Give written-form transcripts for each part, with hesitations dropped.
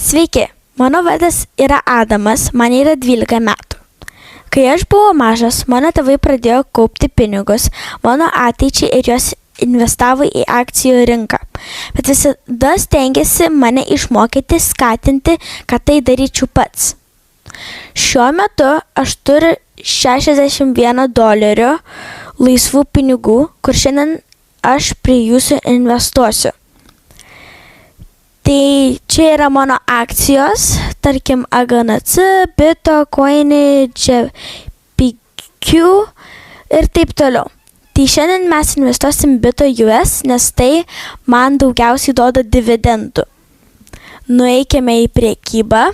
Sveiki, mano vardas yra Adamas, man yra 12 metų. Kai aš buvau mažas, mano tėvai pradėjo kaupti pinigus mano ateičiai ir juos investavo į akcijų rinką. Bet visada stengiasi mane išmokyti, skatinti, kad tai daryčiau pats. Šiuo metu aš turiu $61 laisvų pinigų, kur šiandien aš prie jūsų investuosiu. Tai čia yra mano akcijos, tarkim AGNC, Bitcoin, JPQ ir taip toliau. Tai šiandien mes investuosim BitUS, nes tai man daugiausiai duoda dividendų. Nueikime į priekybą,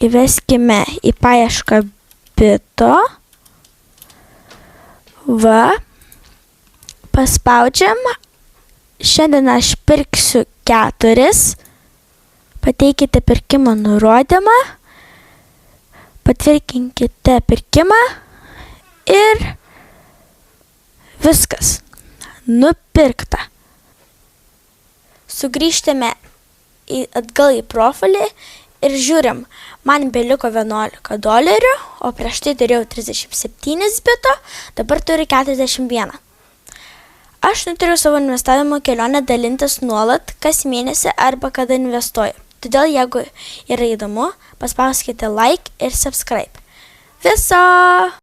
įveskime į paiešką Bito, paspaudžiam, šiandien aš pirksiu 4, pateikite pirkimo nurodymą, patvirtinkite pirkimą ir viskas, nupirkta. Sugrįžtame atgal į profilį ir žiūrim, man beliko $11, o prieš tai turėjau 37 bito, dabar turiu 41. Aš nutariau savo investavimo kelionę dalintis nuolat, kas mėnesį arba kada investuoju. Todėl, jeigu yra įdomu, paspauskite like ir subscribe. Viso!